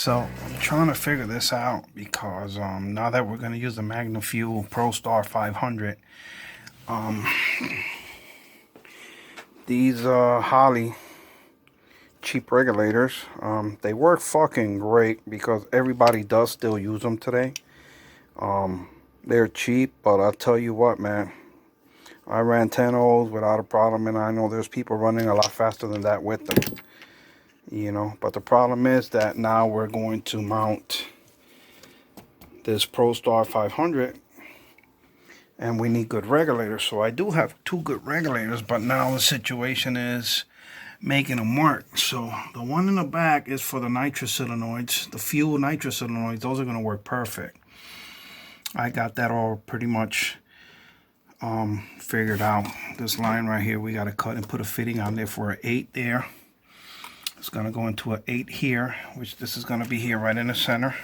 So I'm trying to figure this out because now that we're going to use the Magnum Fuel Pro Star 500, these Holley cheap regulators, they work fucking great because everybody does still use them today. They're cheap, but I'll tell you what, man, I ran 10 O's without a problem, and I know there's people running a lot faster than that with them. You know, but the problem is that now we're going to mount this Pro Star 500 and we need good regulators. So I do have two good regulators, but now the situation is making them work. So the one in the back is for the nitrous solenoids, the fuel nitrous solenoids. Those are going to work perfect. I got that all pretty much figured out. This line right here, we got to cut and put a fitting on there for an 8 there. It's going to go into an 8 here, which this is going to be here right in the center.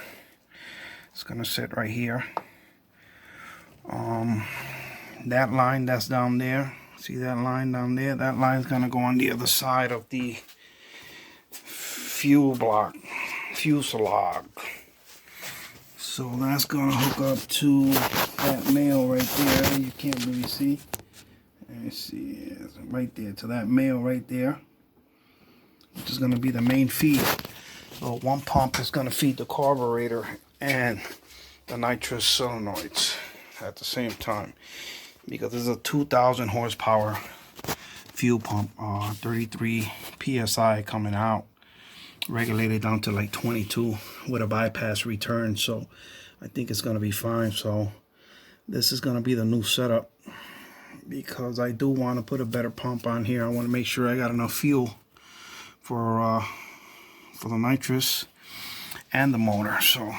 It's going to sit right here. That line that's down there, see that line down there? That line is going to go on the other side of the fuel block, fuselage. So that's going to hook up to that nail right there. You can't really see. Let's see, it's right there, to that nail right there, which is going to be the main feed. So one pump is going to feed the carburetor and the nitrous solenoids at the same time, because this is a 2,000 horsepower fuel pump, 33 psi coming out, regulated down to like 22 with a bypass return. So I think it's going to be fine. So this is going to be the new setup, because I do want to put a better pump on here. I want to make sure I got enough fuel for the nitrous and the motor. So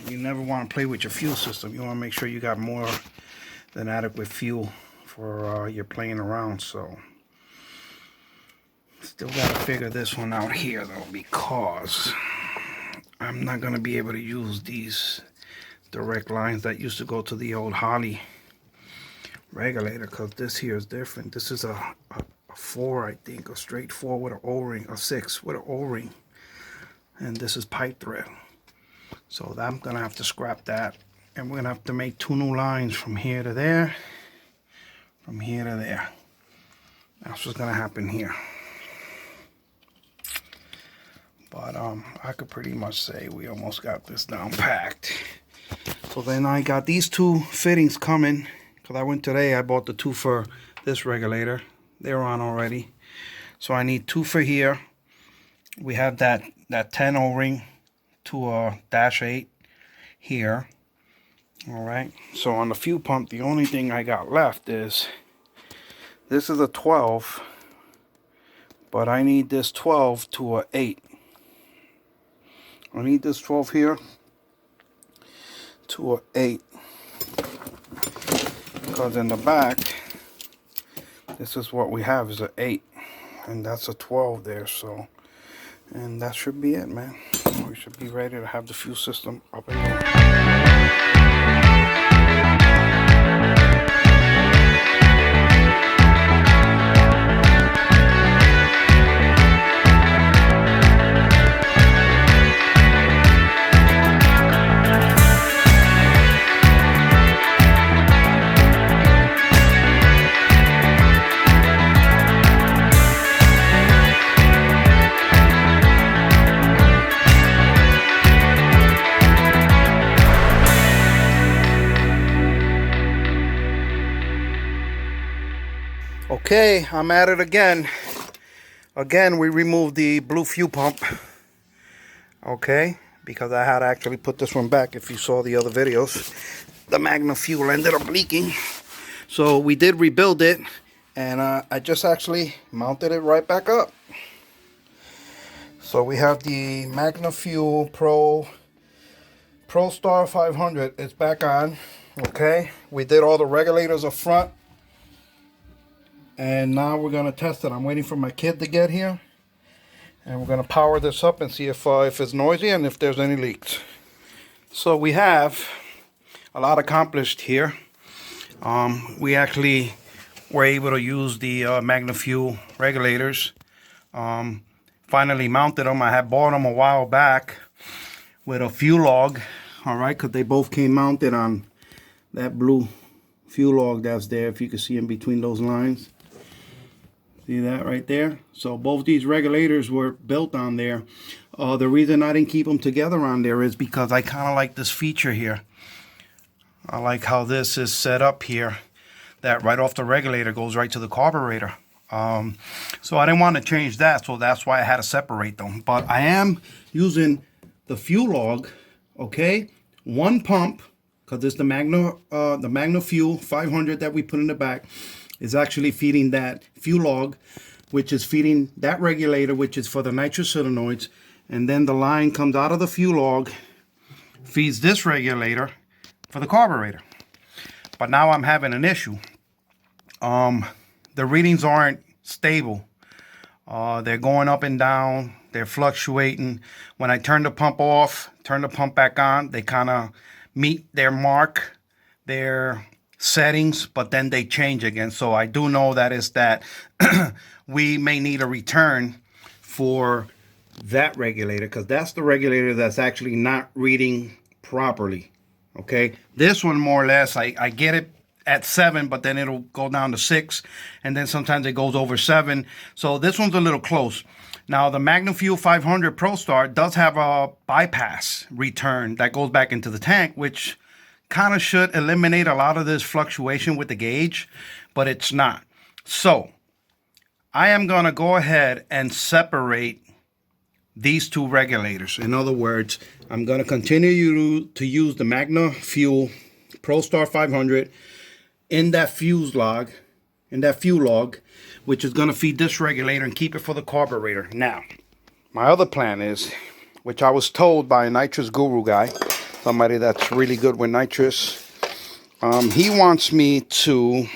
you never want to play with your fuel system. You want to make sure you got more than adequate fuel for your playing around. So still got to figure this one out here though, because I'm not going to be able to use these direct lines that used to go to the old Holley regulator, because this here is different. This is a 4, I think, a straight 4 with an O-ring, a 6 with an O-ring, and this is pipe thread. So I'm gonna have to scrap that, and we're gonna have to make 2 new lines from here to there, from here to there. That's what's gonna happen here. But I could pretty much say we almost got this down packed. So then I got these 2 fittings coming, because I went today, I bought the 2 for this regulator. They're on already. So I need 2 for here. We have that 10 O-ring to a -8 here. Alright. So on the fuel pump, the only thing I got left is, this is a 12, but I need this 12 to a 8. I need this 12 here to a 8. Because in the back, this is what we have, is an 8, and that's a 12 there. So, and that should be it, man. We should be ready to have the fuel system up and running. Okay, I'm at it again. Again, we removed the blue fuel pump. Okay, because I had to actually put this one back. If you saw the other videos, the Magnum fuel ended up leaking. So we did rebuild it, and I just actually mounted it right back up. So we have the Magnum Fuel Pro Star 500. It's back on. Okay, we did all the regulators up front. And now we're going to test it. I'm waiting for my kid to get here. And we're going to power this up and see if it's noisy and if there's any leaks. So we have a lot accomplished here. We actually were able to use the Magnum Fuel regulators. Finally mounted them. I had bought them a while back. with a fuel log, all right, because they both came mounted on that blue fuel log that's there, if you can see in between those lines. See that right there? So both these regulators were built on there. The reason I didn't keep them together on there is because I kind of like this feature here. I like how this is set up here, that right off the regulator goes right to the carburetor. So I didn't want to change that, so that's why I had to separate them. But I am using the fuel log, okay? One pump, because it's the Magna Fuel 500 that we put in the back, is actually feeding that fuel log, which is feeding that regulator, which is for the nitrous solenoids. And then the line comes out of the fuel log, feeds this regulator for the carburetor. But now I'm having an issue. The readings aren't stable. They're going up and down. They're fluctuating. When I turn the pump off, turn the pump back on, they kind of meet their mark, their settings, but then they change again. So I do know that is that we may need a return for that regulator, because that's the regulator that's actually not reading properly. Okay, this one more or less, I get it at 7, but then it'll go down to 6, and then sometimes it goes over 7. So this one's a little close. Now the Magna Fuel 500 Pro Star does have a bypass return that goes back into the tank, which kind of should eliminate a lot of this fluctuation with the gauge, but it's not. So I am going to go ahead and separate these two regulators. In other words, I'm going to continue to use the Magna Fuel Pro Star 500 in that fuel log, which is going to feed this regulator and keep it for the carburetor. Now, my other plan is, which I was told by a nitrous guru guy, somebody that's really good with nitrous, he wants me to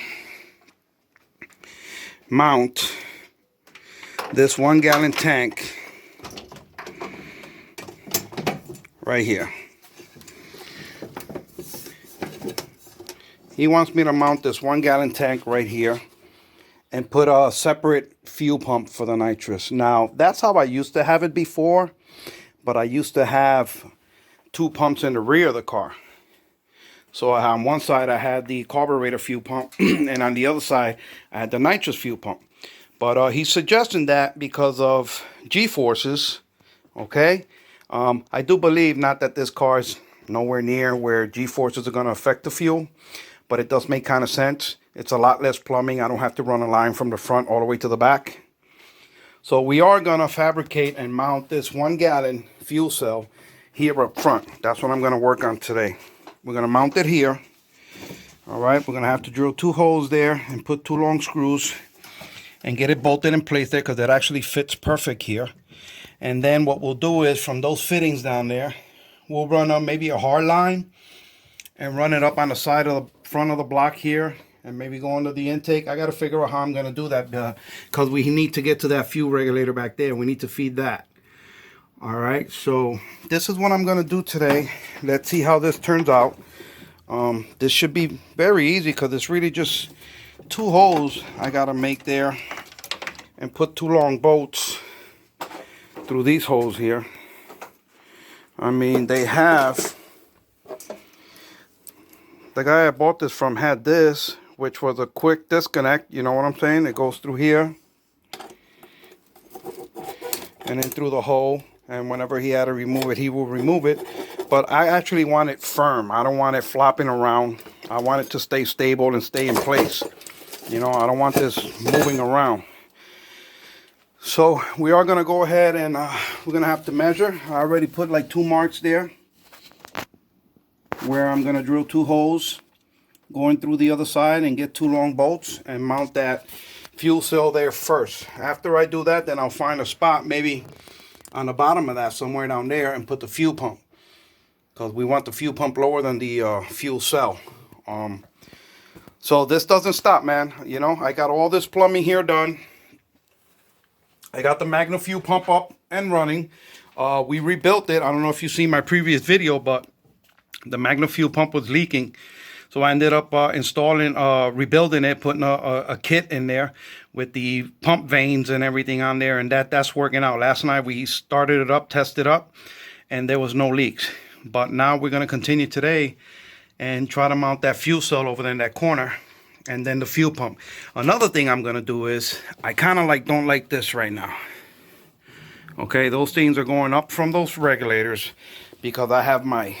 mount this 1-gallon tank right here. He wants me to mount this 1-gallon tank right here and put a separate fuel pump for the nitrous. Now, that's how I used to have it before, but I used to have 2 pumps in the rear of the car. So on one side I had the carburetor fuel pump, and on the other side I had the nitrous fuel pump. But he's suggesting that because of G-forces, okay? I do believe, not that this car is nowhere near where G-forces are going to affect the fuel, but it does make kind of sense. It's a lot less plumbing. I don't have to run a line from the front all the way to the back. So we are going to fabricate and mount this 1-gallon fuel cell here up front. That's what I'm going to work on today. We're going to mount it here. All right, we're going to have to drill 2 holes there and put 2 long screws and get it bolted in place there, because it actually fits perfect here. And then what we'll do is, from those fittings down there, we'll run maybe a hard line and run it up on the side of the front of the block here, and maybe go under the intake. I got to figure out how I'm going to do that, because we need to get to that fuel regulator back there. We need to feed that. All right, so this is what I'm going to do today. Let's see how this turns out. This should be very easy, because it's really just 2 holes I got to make there and put 2 long bolts through these holes here. I mean, they have, the guy I bought this from had this, which was a quick disconnect, you know what I'm saying? It goes through here and then through the hole, and whenever he had to remove it, he will remove it. But I actually want it firm. I don't want it flopping around. I want it to stay stable and stay in place. You know, I don't want this moving around. So we are going to go ahead and we're going to have to measure. I already put like 2 marks there where I'm going to drill 2 holes going through the other side and get 2 long bolts and mount that fuel cell there first. After I do that, then I'll find a spot maybe on the bottom of that, somewhere down there, and put the fuel pump, because we want the fuel pump lower than the fuel cell. So this doesn't stop, man. You know, I got all this plumbing here done. I got the Magna fuel pump up and running. We rebuilt it. I don't know if you've seen my previous video, but the Magna fuel pump was leaking. So I ended up installing, rebuilding it, putting a kit in there with the pump vanes and everything on there. And that's working out. Last night we started it up, tested up. and there was no leaks. But now we're going to continue today and try to mount that fuel cell over there in that corner, and then the fuel pump. Another thing I'm going to do is, I kind of like don't like this right now. Okay, those things are going up from those regulators because I have my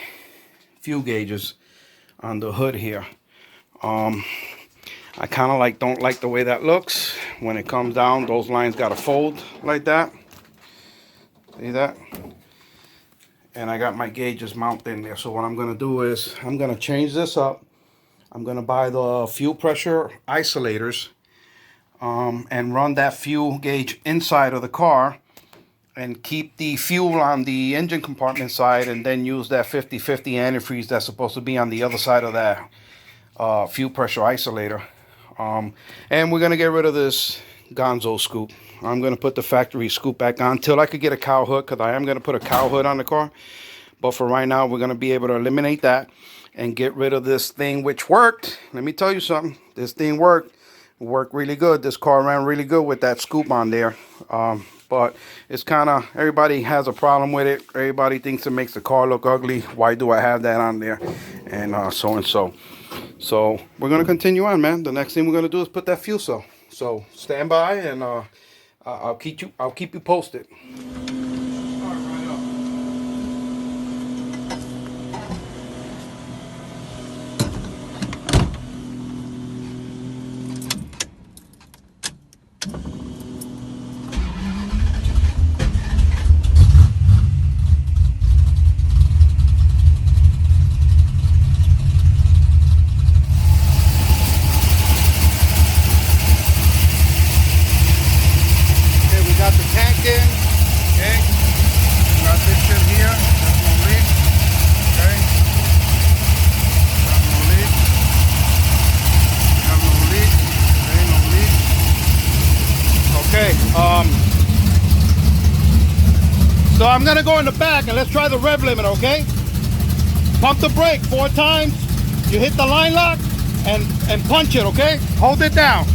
fuel gauges on the hood here. I kind of like don't like the way that looks. When it comes down, those lines got to fold like that. See that? And I got my gauges mounted in there. So what I'm going to do is I'm going to change this up. I'm going to buy the fuel pressure isolators and run that fuel gauge inside of the car and keep the fuel on the engine compartment side, and then use that 50/50 antifreeze that's supposed to be on the other side of that fuel pressure isolator. And we're going to get rid of this gonzo scoop. I'm going to put the factory scoop back on till I could get a cow hood, because I am going to put a cow hood on the car. But for right now, we're going to be able to eliminate that and get rid of this thing, which worked. Let me tell you something. This thing worked. It worked really good. This car ran really good with that scoop on there. But it's kind of, everybody has a problem with it. Everybody thinks it makes the car look ugly. Why do I have that on there? And so and so. So we're going to continue on, man. The next thing we're going to do is put that fuel cell. So stand by, and I'll keep you posted. So I'm gonna go in the back and let's try the rev limiter, okay? Pump the brake 4 times. You hit the line lock and punch it, okay? Hold it down.